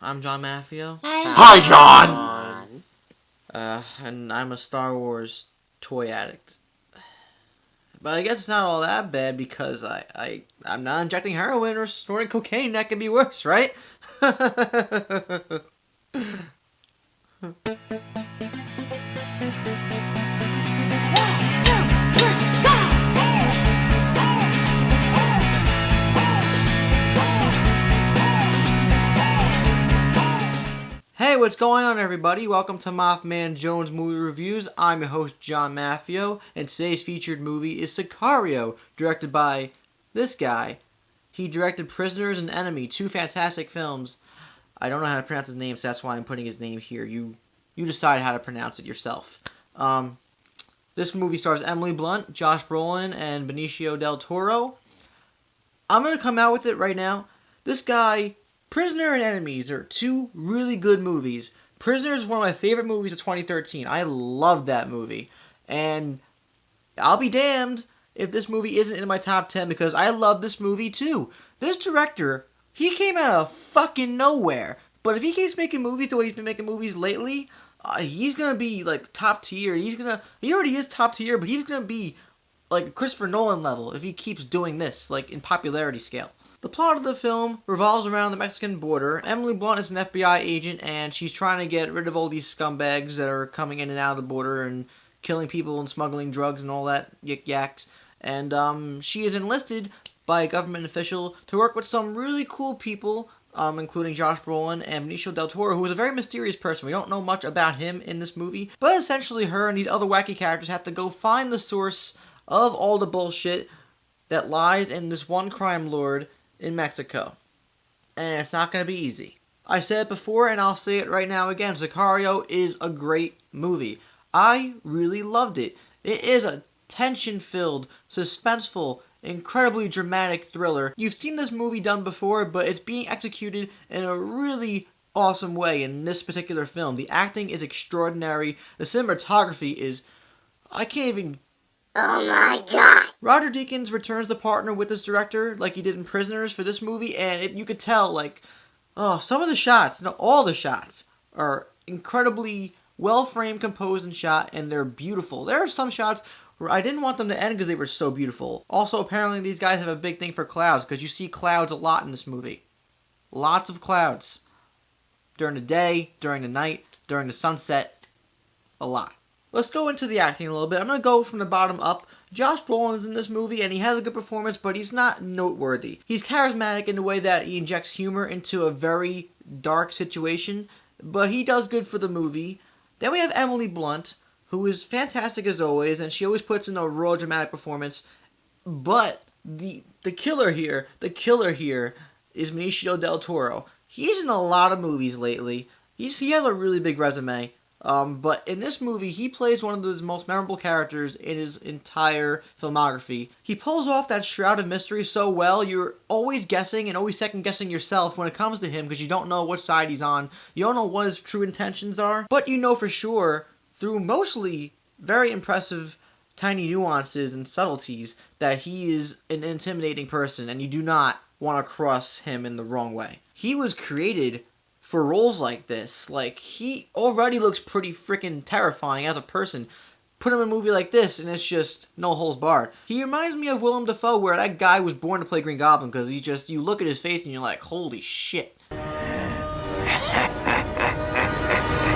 I'm John Maffio. Hi, John! And I'm a Star Wars toy addict. But I guess it's not all that bad because I'm not injecting heroin or snorting cocaine. That could be worse, right? Hey, what's going on, everybody? Welcome to MaffmanJones Movie Reviews. I'm your host, John Maffio, and today's featured movie is Sicario, directed by this guy. He directed Prisoners and Enemy, two fantastic films. I don't know how to pronounce his name, so that's why I'm putting his name here. You decide how to pronounce it yourself. This movie stars Emily Blunt, Josh Brolin, and Benicio del Toro. I'm going to come out with it right now. This guy... Prisoner and Enemies are two really good movies. Prisoner is one of my favorite movies of 2013. I loved that movie. And I'll be damned if this movie isn't in my top 10 because I love this movie too. This director, he came out of fucking nowhere. But if he keeps making movies the way he's been making movies lately, he's going to be like top tier. He already is top tier, but he's going to be like Christopher Nolan level if he keeps doing this, like in popularity scale. The plot of the film revolves around the Mexican border. Emily Blunt is an FBI agent, and she's trying to get rid of all these scumbags that are coming in and out of the border and killing people and smuggling drugs and all that yik-yaks. And she is enlisted by a government official to work with some really cool people, including Josh Brolin and Benicio del Toro, who is a very mysterious person. We don't know much about him in this movie, but essentially her and these other wacky characters have to go find the source of all the bullshit that lies in this one crime lord in Mexico. And it's not going to be easy. I said it before and I'll say it right now again. Sicario is a great movie. I really loved it. It is a tension-filled, suspenseful, incredibly dramatic thriller. You've seen this movie done before, but it's being executed in a really awesome way in this particular film. The acting is extraordinary. The cinematography is... I can't even... Oh my god! Roger Deakins returns to partner with this director like he did in Prisoners for this movie, and you could tell, like, some of the shots, no, all the shots, are incredibly well-framed, composed, and shot, and they're beautiful. There are some shots where I didn't want them to end because they were so beautiful. Also, apparently these guys have a big thing for clouds, because you see clouds a lot in this movie. Lots of clouds. During the day, during the night, during the sunset. A lot. Let's go into the acting a little bit. I'm going to go from the bottom up. Josh Brolin is in this movie, and he has a good performance, but he's not noteworthy. He's charismatic in the way that he injects humor into a very dark situation, but he does good for the movie. Then we have Emily Blunt, who is fantastic as always, and she always puts in a raw, dramatic performance. But the killer here is Benicio del Toro. He's in a lot of movies lately. He has a really big resume. But in this movie, he plays one of the most memorable characters in his entire filmography. He pulls off that shroud of mystery so well, you're always guessing and always second-guessing yourself when it comes to him because you don't know what side he's on. You don't know what his true intentions are. But you know for sure, through mostly very impressive tiny nuances and subtleties, that he is an intimidating person and you do not want to cross him in the wrong way. He was created for roles like this. Like, he already looks pretty freaking terrifying as a person. Put him in a movie like this, and it's just no holds barred. He reminds me of Willem Dafoe, where that guy was born to play Green Goblin, because you look at his face and you're like, holy shit.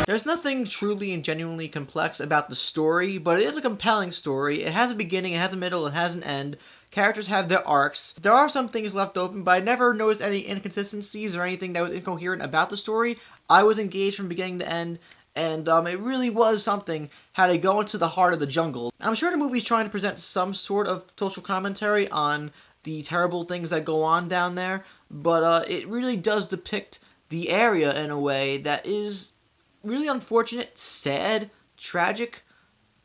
There's nothing truly and genuinely complex about the story, but it is a compelling story. It has a beginning, it has a middle, it has an end. Characters have their arcs. There are some things left open, but I never noticed any inconsistencies or anything that was incoherent about the story. I was engaged from beginning to end, and it really was something how they go into the heart of the jungle. I'm sure the movie's trying to present some sort of social commentary on the terrible things that go on down there, but it really does depict the area in a way that is really unfortunate, sad, tragic,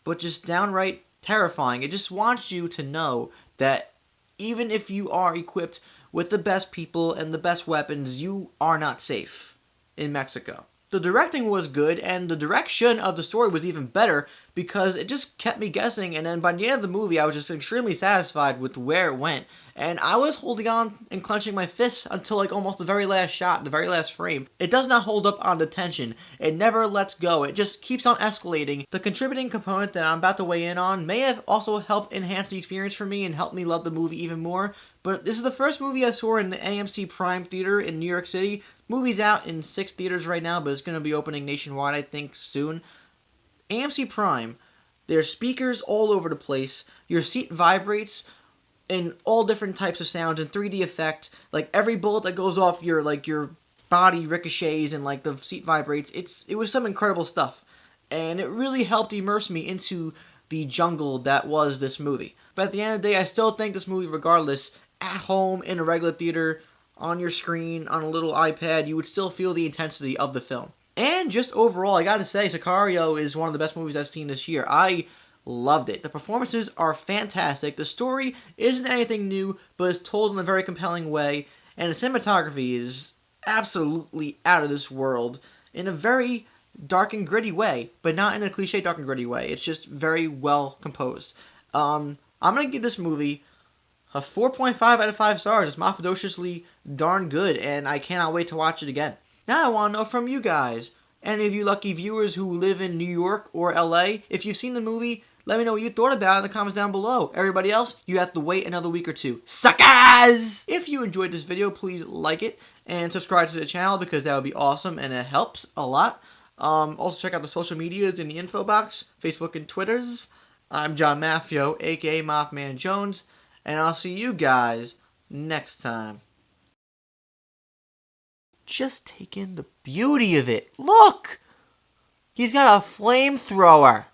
but just downright terrifying. It just wants you to know that even if you are equipped with the best people and the best weapons, you are not safe in Mexico. The directing was good, and the direction of the story was even better because it just kept me guessing, and then by the end of the movie, I was just extremely satisfied with where it went. And I was holding on and clenching my fists until like almost the very last shot, the very last frame. It does not hold up on the tension. It never lets go. It just keeps on escalating. The contributing component that I'm about to weigh in on may have also helped enhance the experience for me and help me love the movie even more. But this is the first movie I saw in the AMC Prime Theater in New York City. Movie's out in 6 theaters right now, but it's going to be opening nationwide, I think, soon. AMC Prime, there's speakers all over the place. Your seat vibrates in all different types of sounds and 3D effect. Like every bullet that goes off your body ricochets and like the seat vibrates. It was some incredible stuff. And it really helped immerse me into the jungle that was this movie. But at the end of the day, I still think this movie, regardless, at home, in a regular theater, on your screen, on a little iPad, you would still feel the intensity of the film. And just overall, I gotta say, Sicario is one of the best movies I've seen this year. I loved it. The performances are fantastic. The story isn't anything new, but is told in a very compelling way. And the cinematography is absolutely out of this world in a very dark and gritty way, but not in a cliche dark and gritty way. It's just very well composed. I'm gonna give this movie a 4.5 out of 5 stars. It's mafiosously darn good, and I cannot wait to watch it again. Now I want to know from you guys, any of you lucky viewers who live in New York or LA, if you've seen the movie, let me know what you thought about it in the comments down below. Everybody else, you have to wait another week or two. Suckers! If you enjoyed this video, please like it and subscribe to the channel because that would be awesome and it helps a lot. Also check out the social medias in the info box, Facebook and Twitters. I'm John Maffio, aka MaffmanJones. And I'll see you guys next time. Just take in the beauty of it. Look! He's got a flamethrower.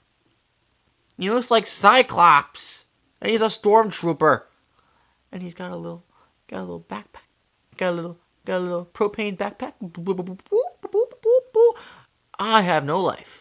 He looks like Cyclops. And he's a stormtrooper. And he's got a little backpack. Got a little propane backpack. I have no life.